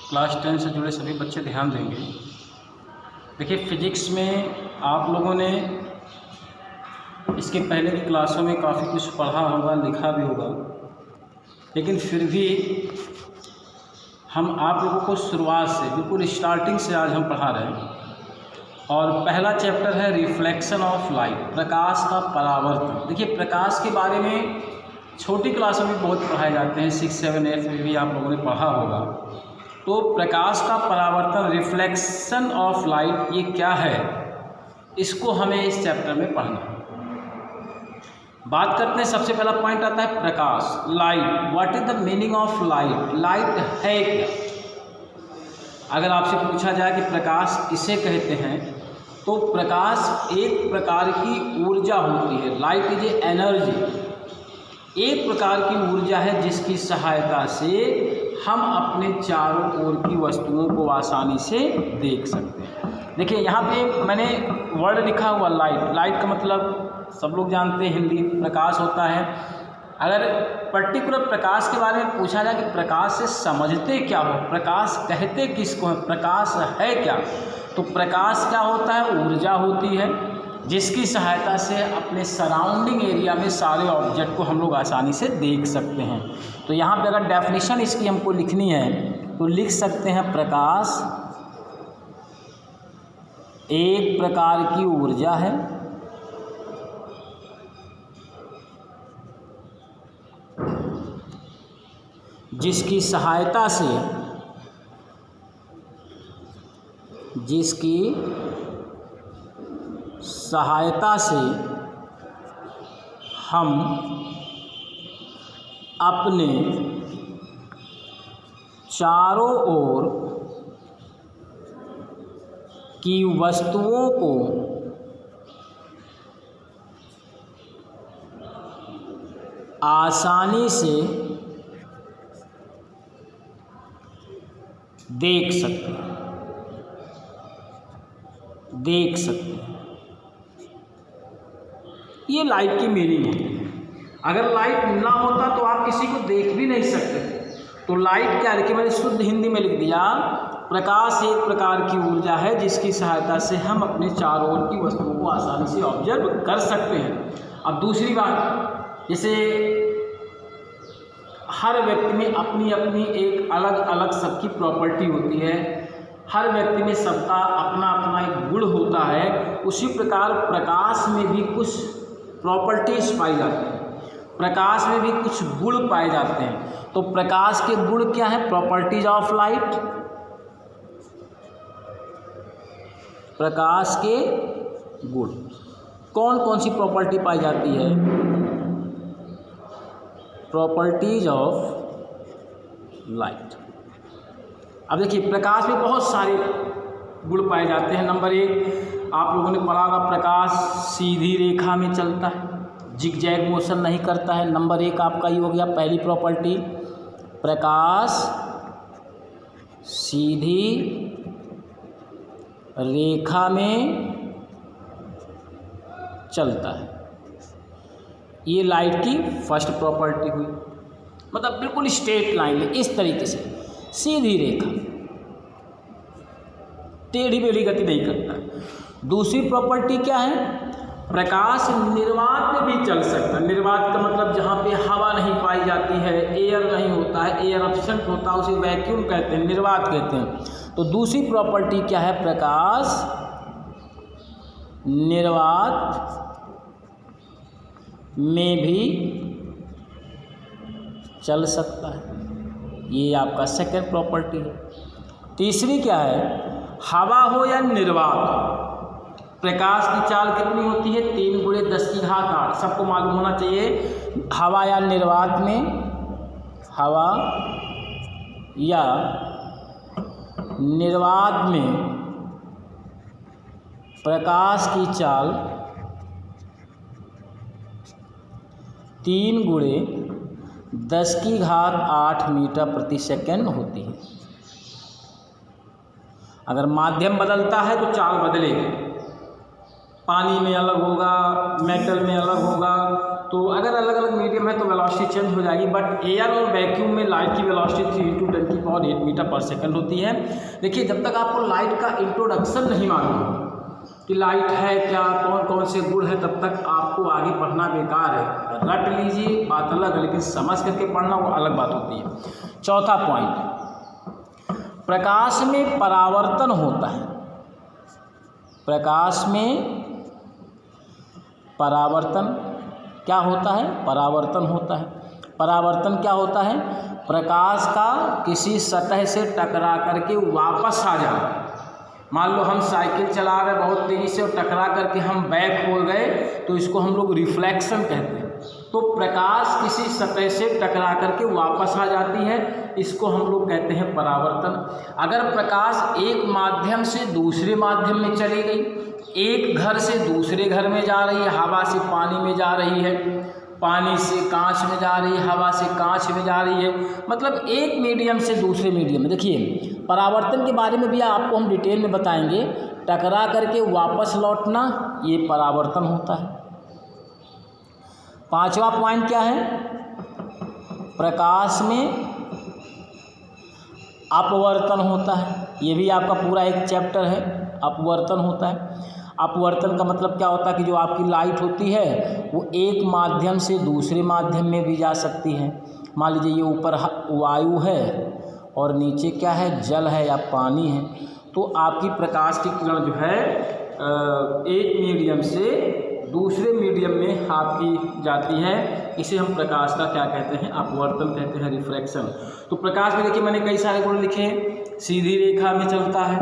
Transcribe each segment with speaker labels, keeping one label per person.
Speaker 1: Class 10 से जुड़े सभी बच्चे ध्यान देंगे। देखिए, फिजिक्स में आप लोगों ने इसके पहले की क्लासों में काफ़ी कुछ पढ़ा होगा, लिखा भी होगा, लेकिन फिर भी हम आप लोगों को शुरुआत से, बिल्कुल स्टार्टिंग से आज हम पढ़ा रहे हैं। और पहला चैप्टर है रिफ्लेक्शन ऑफ लाइट, प्रकाश का परावर्तन। देखिए, प्रकाश के बारे में छोटी क्लासों में बहुत पढ़ाए जाते हैं, 6, 7, 8 में भी आप लोगों ने पढ़ा होगा। तो प्रकाश का परावर्तन, रिफ्लेक्शन ऑफ लाइट, ये क्या है, इसको हमें इस चैप्टर में पढ़ना है। बात करते हैं, सबसे पहला पॉइंट आता है प्रकाश, light. What is the meaning of light? Light है क्या? अगर आपसे पूछा जाए कि प्रकाश किसे कहते हैं, तो प्रकाश एक प्रकार की ऊर्जा होती है। लाइट इज ए एनर्जी, एक प्रकार की ऊर्जा है जिसकी सहायता से हम अपने चारों ओर की वस्तुओं को आसानी से देख सकते हैं। देखिए, यहाँ पे मैंने वर्ड लिखा हुआ लाइट। लाइट का मतलब सब लोग जानते हैं, हिंदी प्रकाश होता है। अगर पर्टिकुलर प्रकाश के बारे में पूछा जाए कि प्रकाश से समझते क्या हो, प्रकाश कहते किसको है, प्रकाश है क्या, तो प्रकाश क्या होता है? ऊर्जा होती है जिसकी सहायता से अपने सराउंडिंग एरिया में सारे ऑब्जेक्ट को हम लोग आसानी से देख सकते हैं। तो यहाँ पे अगर डेफिनेशन इसकी हमको लिखनी है तो लिख सकते हैं, प्रकाश एक प्रकार की ऊर्जा है जिसकी सहायता से हम अपने चारों ओर की वस्तुओं को आसानी से देख सकते हैं। ये लाइट की मीनिंग है। अगर लाइट ना होता तो आप किसी को देख भी नहीं सकते थे। तो लाइट क्या है कि मैंने शुद्ध हिंदी में लिख दिया, प्रकाश एक प्रकार की ऊर्जा है जिसकी सहायता से हम अपने चारों ओर की वस्तुओं को आसानी से ऑब्जर्व कर सकते हैं। अब दूसरी बात, जैसे हर व्यक्ति में अपनी अपनी एक अलग अलग सबकी प्रॉपर्टी होती है, हर व्यक्ति में सबका अपना अपना एक गुण होता है। उसी प्रकार प्रकाश में भी कुछ प्रॉपर्टीज पाई जाती हैं, प्रकाश में भी कुछ गुण पाए जाते हैं। तो प्रकाश के गुण क्या है? Properties of light. प्रकाश के गुण कौन कौन सी प्रॉपर्टी पाई जाती है? Properties of light. अब देखिए, प्रकाश में बहुत सारे गुण पाए जाते हैं। नंबर 1, आप लोगों ने पढ़ा होगा, प्रकाश सीधी रेखा में चलता है, जिगजैग मोशन नहीं करता है। नंबर 1 आपका ये हो गया, पहली प्रॉपर्टी, प्रकाश सीधी रेखा में चलता है। ये लाइट की फर्स्ट प्रॉपर्टी हुई, मतलब बिल्कुल स्ट्रेट लाइन में, इस तरीके से सीधी रेखा, टेढ़ी मेढ़ी गति नहीं करता। दूसरी प्रॉपर्टी क्या है? प्रकाश निर्वात में भी चल सकता है। निर्वात का मतलब जहाँ पे हवा नहीं पाई जाती है, एयर नहीं होता है, एयर एब्सेंट होता है, उसे वैक्यूम कहते हैं, निर्वात कहते हैं। तो दूसरी प्रॉपर्टी क्या है? प्रकाश निर्वात में भी चल सकता है। ये आपका सेकंड प्रॉपर्टी है। तीसरी क्या है? हवा हो या निर्वात, प्रकाश की चाल कितनी होती है? 3 × 10⁸ सबको मालूम होना चाहिए। हवा या निर्वात में, हवा या निर्वात में प्रकाश की चाल 3 × 10⁸ मीटर प्रति सेकंड होती है। अगर माध्यम बदलता है तो चाल बदलेगी। पानी में अलग होगा, मेटल में अलग होगा। तो अगर अलग अलग मीडियम है तो वेलोसिटी चेंज हो जाएगी, बट एयर और वैक्यूम में लाइट की वेलोसिटी 3 × 10⁸ मीटर पर सेकंड होती है। देखिए, जब तक आपको लाइट का इंट्रोडक्शन नहीं मालूम कि लाइट है क्या, कौन कौन से गुण है, तब तक आपको आगे पढ़ना बेकार है। रट लीजिए, बात अलग है, लेकिन समझ करके पढ़ना वो अलग बात होती है। चौथा पॉइंट, प्रकाश में परावर्तन होता है। प्रकाश में परावर्तन क्या होता है? परावर्तन होता है। परावर्तन क्या होता है? प्रकाश का किसी सतह से टकरा करके वापस आ जाना। मान लो हम साइकिल चला रहे बहुत तेज़ी से और टकरा करके हम बैक हो गए, तो इसको हम लोग रिफ्लेक्शन कहते हैं। तो प्रकाश किसी सतह से टकरा करके वापस आ जाती है, इसको हम लोग कहते हैं परावर्तन। अगर प्रकाश एक माध्यम से दूसरे माध्यम में चली गई, एक घर से दूसरे घर में जा रही है, हवा से पानी में जा रही है, पानी से कांच में जा रही है, हवा से कांच में जा रही है, मतलब एक मीडियम से दूसरे मीडियम में। देखिए, परावर्तन के बारे में भी आपको हम डिटेल में बताएंगे। टकरा करके वापस लौटना, ये परावर्तन होता है। पांचवा पॉइंट क्या है? प्रकाश में अपवर्तन होता है। ये भी आपका पूरा एक चैप्टर है, अपवर्तन होता है। अपवर्तन का मतलब क्या होता है कि जो आपकी लाइट होती है वो एक माध्यम से दूसरे माध्यम में भी जा सकती है। मान लीजिए ये ऊपर वायु है और नीचे क्या है, जल है या पानी है, तो आपकी प्रकाश की किरण जो है एक मीडियम से दूसरे मीडियम में आपकी जाती है। इसे हम प्रकाश का क्या कहते हैं? अपवर्तन कहते हैं, रिफ्रैक्शन। तो प्रकाश में देखिए मैंने कई सारे गुण लिखे। सीधी रेखा में चलता है,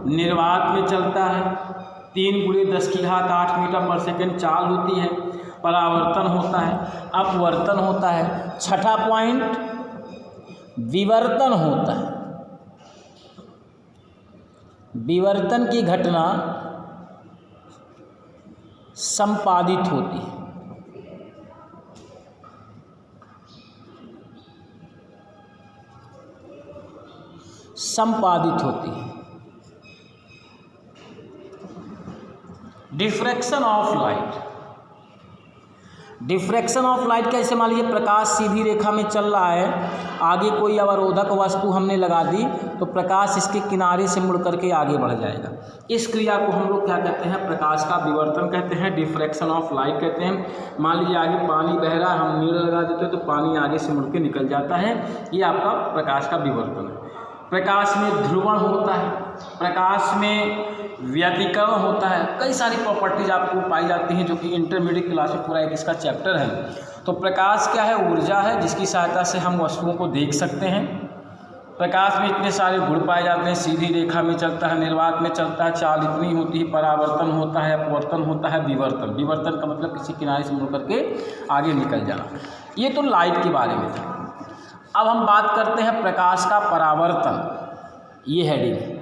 Speaker 1: निर्वात में चलता है, 3 × 10⁸ मीटर पर सेकंड चाल होती है, परावर्तन होता है, अपवर्तन होता है। छठा पॉइंट, विवर्तन होता है। विवर्तन की घटना संपादित होती है। संपादित होती है। Diffraction of light. Diffraction of light कैसे? मान लीजिए प्रकाश सीधी रेखा में चल रहा है, आगे कोई अवरोधक वस्तु हमने लगा दी तो प्रकाश इसके किनारे से मुड़ करके आगे बढ़ जाएगा। इस क्रिया को हम लोग क्या कहते हैं? प्रकाश का विवर्तन कहते हैं, डिफ्रैक्शन ऑफ लाइट कहते हैं। मान लीजिए आगे पानी बह रहा है, हम नील लगा देते हैं तो पानी आगे से मुड़ के निकल जाता है, ये आपका प्रकाश का विवर्तन है। प्रकाश में ध्रुवण होता है, प्रकाश में व्यतिकरण होता है, कई सारी प्रॉपर्टीज आपको पाई जाती हैं जो कि इंटरमीडिएट क्लास में पूरा एक इसका चैप्टर है। तो प्रकाश क्या है? ऊर्जा है जिसकी सहायता से हम वस्तुओं को देख सकते हैं। प्रकाश में इतने सारे गुण पाए जाते हैं, सीधी रेखा में चलता है, निर्वात में चलता है, चाल इतनी होती है, परावर्तन होता है, अपवर्तन होता है, विवर्तन। विवर्तन का मतलब किसी किनारे से मुड़ करके आगे निकल जाना। ये तो लाइट के बारे में था। अब हम बात करते हैं प्रकाश का परावर्तन, ये हेडिंग है।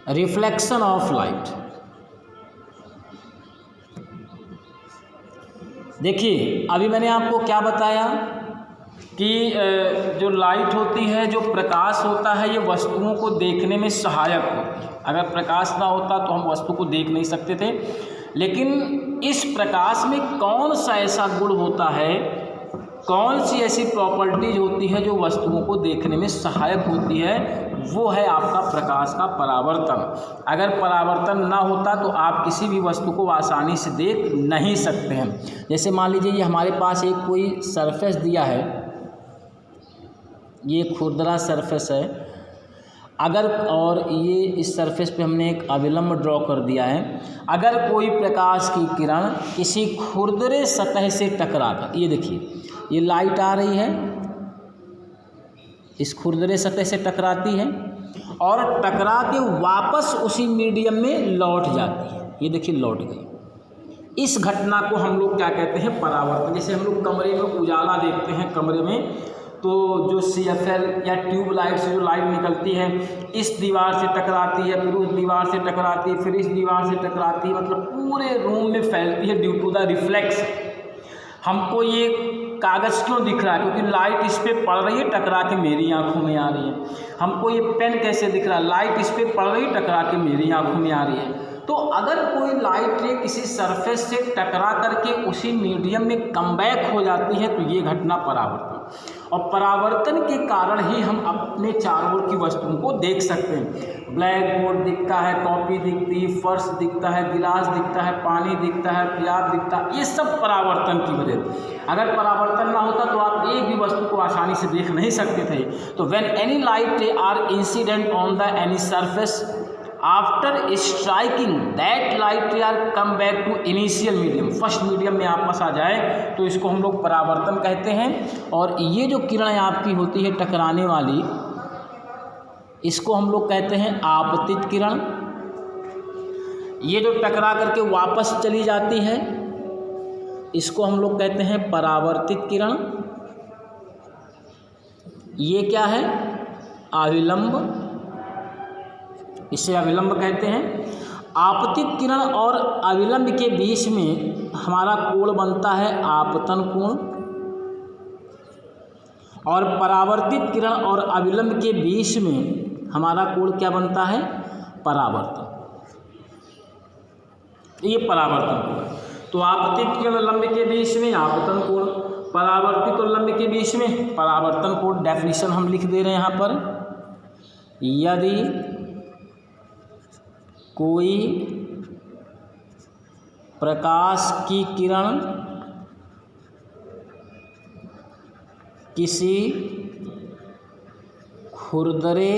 Speaker 1: Reflection of light. देखिए, अभी मैंने आपको क्या बताया कि जो लाइट होती है, जो प्रकाश होता है, ये वस्तुओं को देखने में सहायक होती है। अगर प्रकाश ना होता तो हम वस्तु को देख नहीं सकते थे। लेकिन इस प्रकाश में कौन सा ऐसा गुण होता है, कौन सी ऐसी प्रॉपर्टीज होती है जो वस्तुओं को देखने में सहायक होती है, वो है आपका प्रकाश का परावर्तन। अगर परावर्तन ना होता तो आप किसी भी वस्तु को आसानी से देख नहीं सकते हैं। जैसे मान लीजिए ये हमारे पास एक कोई सरफेस दिया है, ये खुरदरा सरफेस है, अगर और ये इस सरफेस पे हमने एक अविलंब ड्रॉ कर दिया है। अगर कोई प्रकाश की किरण किसी खुरदरे सतह से टकराकर, ये देखिए ये लाइट आ रही है, इस खुरदरे सतह से टकराती है और टकरा के वापस उसी मीडियम में लौट जाती है। ये देखिए लौट गई। इस घटना को हम लोग क्या कहते हैं? परावर्तन। जैसे हम लोग कमरे में उजाला देखते हैं, कमरे में तो जो CFL या ट्यूब लाइट से जो लाइट निकलती है, इस दीवार से टकराती है, फिर उस दीवार से टकराती है, फिर इस दीवार से टकराती है, मतलब पूरे रूम में फैलती है ड्यू टू द रिफ्लेक्स। हमको ये कागज़ क्यों दिख रहा है, क्योंकि लाइट इस पर पड़ रही है, टकरा के मेरी आंखों में आ रही है। हमको ये पेन कैसे दिख रहा है, लाइट इस पर पड़ रही है, टकरा के मेरी आंखों में आ रही है। तो अगर कोई लाइट रे किसी सरफेस से टकरा करके उसी मीडियम में कमबैक हो जाती है तो ये घटना परावर्तन, और परावर्तन के कारण ही हम अपने चारों ओर की वस्तुओं को देख सकते हैं। ब्लैक बोर्ड दिखता है, कॉपी दिखती है, फर्श दिखता है, गिलास दिखता है, पानी दिखता है, प्याज दिखता है, ये सब परावर्तन की वजह से। अगर परावर्तन ना होता तो आप एक भी वस्तु को आसानी से देख नहीं सकते थे। तो when any light ray are incident on the any surface after striking that light ray are come back to initial medium, first medium में वापस आ जाए तो इसको हम लोग परावर्तन कहते हैं। और ये जो किरणें आपकी होती है टकराने वाली, इसको हम लोग कहते हैं आपतित किरण। ये जो टकरा करके वापस चली जाती है इसको हम लोग कहते हैं परावर्तित किरण। ये क्या है, अविलंब, इसे अविलंब कहते हैं। आपतित किरण और अविलंब के बीच में हमारा कोण बनता है आपतन कोण, और परावर्तित किरण और अविलंब के बीच में हमारा कोण क्या बनता है, परावर्तन। ये परावर्तन कोण। तो आपतित किरण लंब के बीच में आपतन कोण, परावर्तित और लंब के बीच में परावर्तन कोण। डेफिनेशन हम लिख दे रहे हैं यहाँ पर, यदि कोई प्रकाश की किरण किसी खुरदरे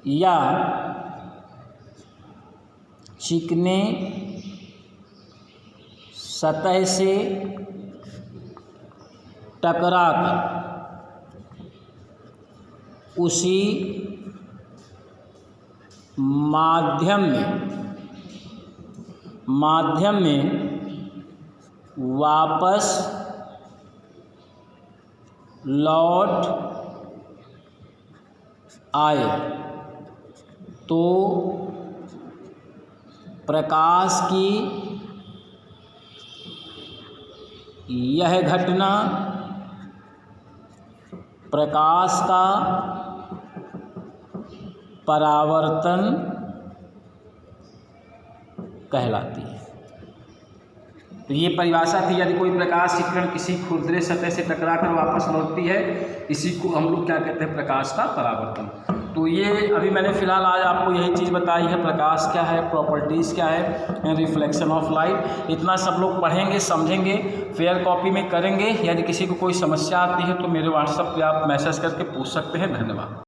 Speaker 1: या चिकने सतह से टकराकर उसी माध्यम में वापस लौट आए तो प्रकाश की यह घटना प्रकाश का परावर्तन कहलाती है। तो ये परिभाषा थी, यदि कोई प्रकाश की किरण किसी खुरदरे सतह से टकराकर वापस लौटती है, इसी को हम लोग क्या कहते हैं, प्रकाश का परावर्तन। तो ये अभी मैंने फ़िलहाल आज आपको यही चीज़ बताई है, प्रकाश क्या है, प्रॉपर्टीज़ क्या है, रिफ्लेक्शन ऑफ लाइट। इतना सब लोग पढ़ेंगे, समझेंगे, फेयर कॉपी में करेंगे। यदि किसी को कोई समस्या आती है तो मेरे व्हाट्सएप पे आप मैसेज करके पूछ सकते हैं। धन्यवाद।